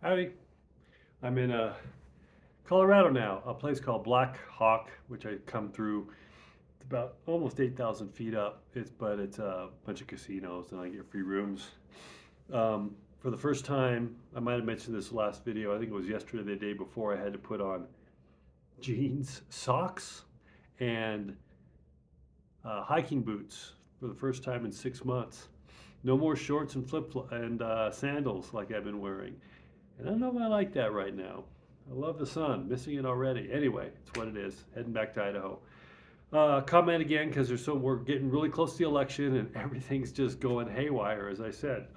Howdy. I'm in Colorado now, a place called Black Hawk, which I come through. It's about almost 8,000 feet up. It's a bunch of casinos, and I get free rooms. For the first time, I might have mentioned this last video. I think it was yesterday, the day before. I had to put on jeans, socks, and hiking boots for the first time in 6 months. No more shorts and sandals like I've been wearing. And I don't know if I like that right now. I love the sun, missing it already. Anyway, it's what it is. Heading back to Idaho. Comment again because we're getting really close to the election and everything's just going haywire, as I said.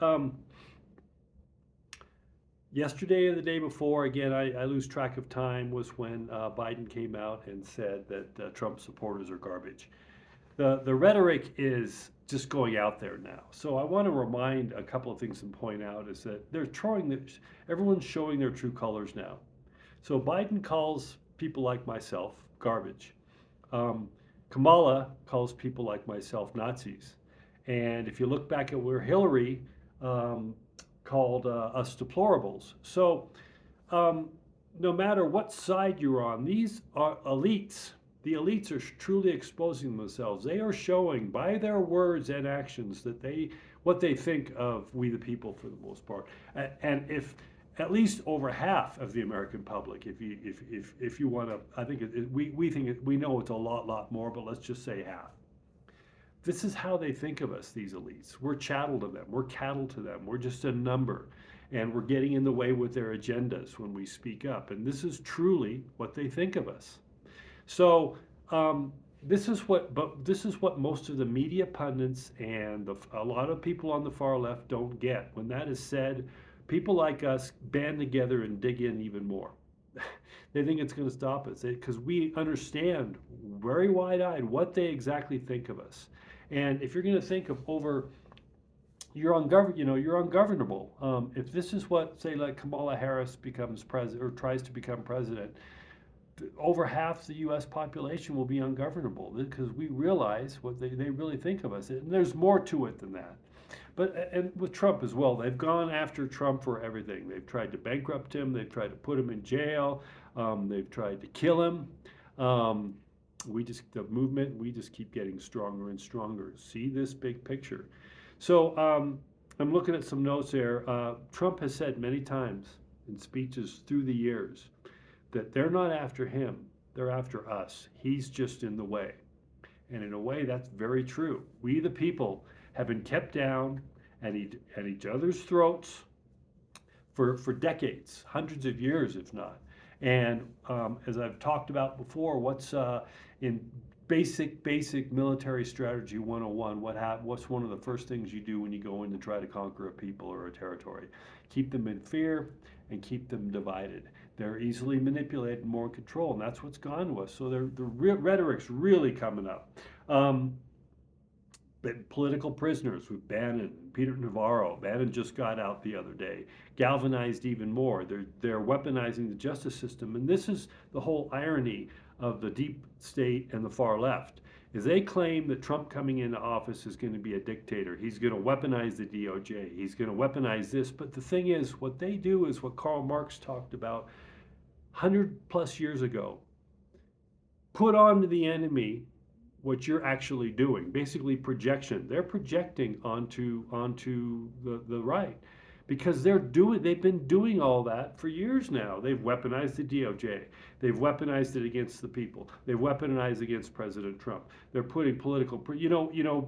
Yesterday and the day before, again, I lose track of time, was when Biden came out and said that Trump supporters are garbage. The rhetoric is just going out there now. So I want to remind a couple of things and point out is that everyone's showing their true colors now. So Biden calls people like myself garbage. Kamala calls people like myself Nazis. And if you look back at where Hillary called us deplorables. So no matter what side you're on, these are elites. The elites are truly exposing themselves. They are showing by their words and actions that what they think of we the people for the most part. And if at least over half of the American public, if you want to, I think we know it's a lot more, but let's just say half. This is how they think of us, these elites. We're chattel to them. We're cattle to them. We're just a number. And we're getting in the way with their agendas when we speak up. And this is truly what they think of us. So this is what most of the media pundits and a lot of people on the far left don't get. When that is said, people like us band together and dig in even more. They think it's going to stop us because we understand very wide-eyed what they exactly think of us. And if you're going to think of you're ungovernable. If this is what, say, like Kamala Harris becomes president or tries to become president, over half the U.S. population will be ungovernable because we realize what they really think of us. And there's more to it than that. And with Trump as well, they've gone after Trump for everything. They've tried to bankrupt him. They've tried to put him in jail. They've tried to kill him. We just keep getting stronger and stronger. See this big picture. So I'm looking at some notes there. Trump has said many times in speeches through the years that they're not after him, they're after us. He's just in the way. And in a way, that's very true. We, the people, have been kept down at each other's throats for decades, hundreds of years, if not. And as I've talked about before, what's in basic military strategy 101, what's one of the first things you do when you go in to try to conquer a people or a territory? Keep them in fear and keep them divided. They're easily manipulated and more in control, and that's what's gone to us. So the rhetoric's really coming up. Political prisoners with Bannon, Peter Navarro. Bannon just got out the other day, galvanized even more. They're weaponizing the justice system, and this is the whole irony of the deep state and the far left, is they claim that Trump coming into office is going to be a dictator. He's going to weaponize the DOJ. He's going to weaponize this. But the thing is, what they do is what Karl Marx talked about 100 plus years ago. Put on to the enemy what you're actually doing, basically projection. They're projecting onto the right because they've been doing all that for years now. They've weaponized the DOJ. They've weaponized it against the people. They've weaponized against President Trump. They're putting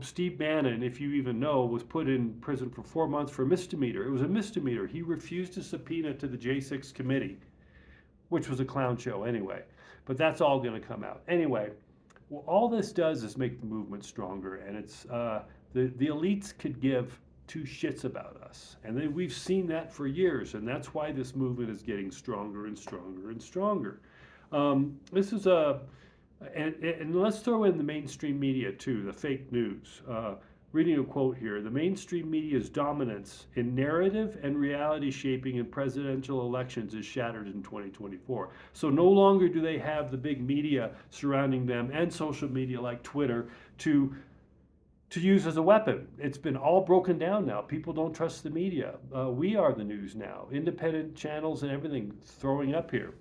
Steve Bannon, if you even know, was put in prison for 4 months for misdemeanor. It was a misdemeanor. He refused a subpoena to the J6 committee, which was a clown show anyway. But that's all going to come out. Anyway, well, all this does is make the movement stronger, and it's the elites could give two shits about us, and we've seen that for years, and that's why this movement is getting stronger and stronger and stronger. This is and let's throw in the mainstream media too, the fake news. Reading a quote here, the mainstream media's dominance in narrative and reality shaping in presidential elections is shattered in 2024. So no longer do they have the big media surrounding them and social media like Twitter to to use as a weapon. It's been all broken down now. People don't trust the media. We are the news now. Independent channels and everything throwing up here.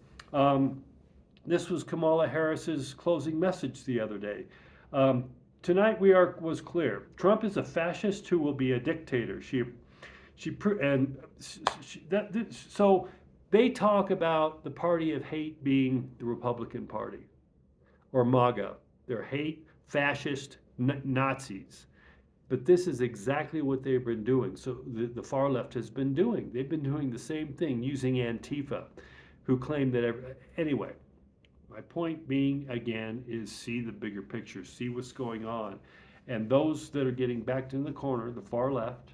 This was Kamala Harris's closing message the other day. Tonight was clear. Trump is a fascist who will be a dictator. So they talk about the party of hate being the Republican Party or MAGA. They're hate, fascist, Nazis. But this is exactly what they've been doing. So the far left has been doing. They've been doing the same thing using Antifa, who claim that anyway. My point being, again, is see the bigger picture, see what's going on. And those that are getting backed in the corner, the far left,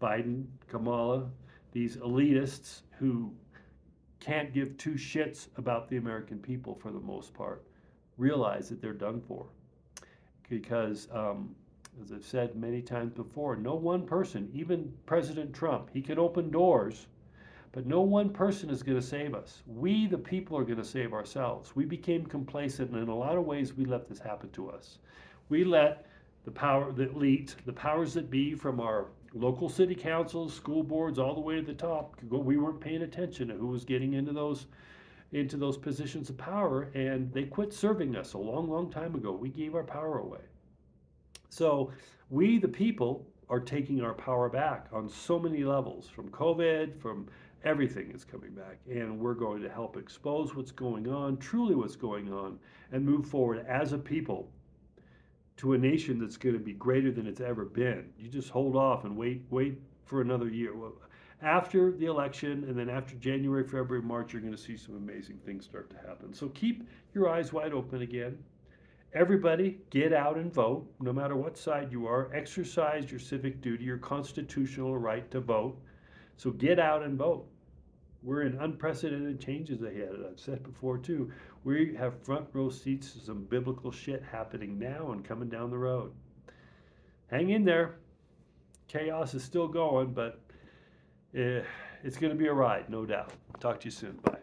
Biden, Kamala, these elitists who can't give two shits about the American people for the most part, realize that they're done for. Because, as I've said many times before, no one person, even President Trump, he can open doors, but no one person is going to save us. We, the people, are going to save ourselves. We became complacent, and in a lot of ways, we let this happen to us. We let the elite, the powers that be, from our local city councils, school boards, all the way to the top, we weren't paying attention to who was getting into those positions of power, and they quit serving us a long, long time ago. We gave our power away. So we, the people, are taking our power back on so many levels, from COVID, from everything is coming back, and we're going to help expose what's going on, truly what's going on, and move forward as a people to a nation that's going to be greater than it's ever been. You just hold off and wait for another year. Well, after the election, and then after January, February, March, you're going to see some amazing things start to happen. So keep your eyes wide open again. Everybody, get out and vote, no matter what side you are. Exercise your civic duty, your constitutional right to vote. So get out and vote. We're in unprecedented changes ahead. I've said before too, we have front row seats to some biblical shit happening now and coming down the road. Hang in there. Chaos is still going, but it's going to be a ride, no doubt. Talk to you soon. Bye.